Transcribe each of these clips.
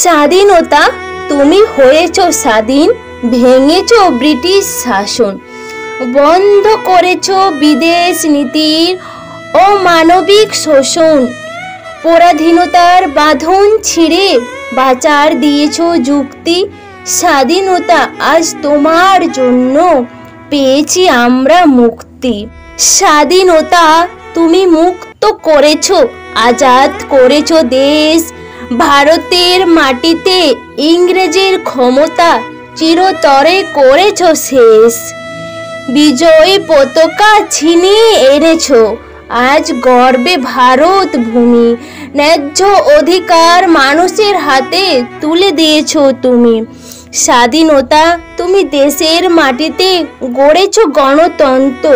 স্বাধীনতা, তুমি হয়েছ স্বাধীন, ভেঙেছ ব্রিটিশ শাসন, বন্ধ করেছ বিদেশ নীতির অমানবিক শোষণ, পরাধীনতার বাঁধন ছিঁড়ে বাঁচার দিয়েছ যুক্তি। স্বাধীনতা, আজ তোমার জন্য পেয়েছি আমরা মুক্তি। স্বাধীনতা, তুমি মুক্ত করেছ, আজাদ করেছ দেশ। ভারতের মাটিতে ইংরেজের ক্ষমতা চিরতরে করেছ শেষ। বিজয় পতাকা ছিনিয়ে এনেছ, আজ গর্বে ভারত ভূমি। ন্যায্য অধিকার মানুষের হাতে তুলে দিয়েছ তুমি। স্বাধীনতা, তুমি দেশের মাটিতে গড়েছ গণতন্ত্র।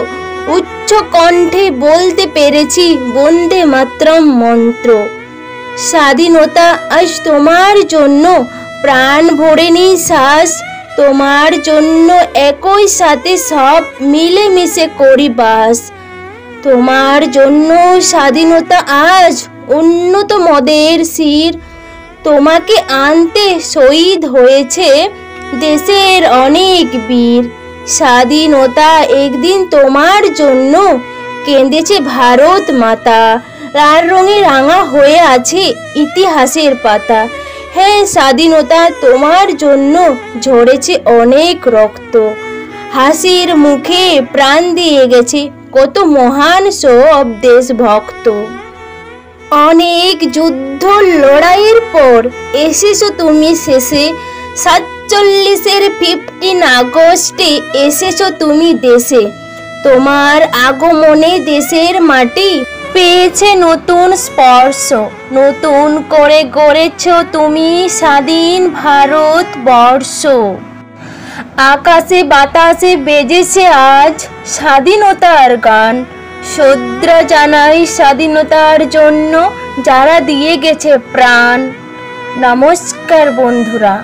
উচ্চ কণ্ঠে বলতে পেরেছি বন্দে মাতরম মন্ত্র। স্বাধীনতা, আজ তোমার জন্য প্রাণ ভরে নিঃশ্বাস। তোমার জন্য একই সাথে সব মিলেমিশে করি বাস। তোমার জন্য স্বাধীনতা আজ উন্নত মদের শির। তোমাকে আনতে শহীদ হয়েছে দেশের অনেক বীর। স্বাধীনতা, একদিন তোমার জন্য কেঁদেছে ভারত মাতা। লাল রঙে রাঙা হয়ে আছে ইতিহাসের পাতা। হ্যাঁ স্বাধীনতা, তোমার জন্য ঝরেছে অনেক রক্ত। হাসির মুখে প্রাণ দিয়ে গেছে কত মহান সব দেশভক্ত। অনেক যুদ্ধ লড়াইয়ের পর এসেছো তুমি শেষে। 47-এর 15 আগস্টে এসেছো তুমি দেশে। তোমার আগমনে দেশের মাটি পেয়েছে নতুন স্পর্শ। নতুন করে গড়েছ তুমি স্বাধীন ভারতবর্ষ। আকাশে বাতাসে বেজেছে আজ স্বাধীনতার গান। শ্রদ্ধা জানাই স্বাধীনতার জন্য যারা দিয়ে গেছে প্রাণ। নমস্কার বন্ধুরা।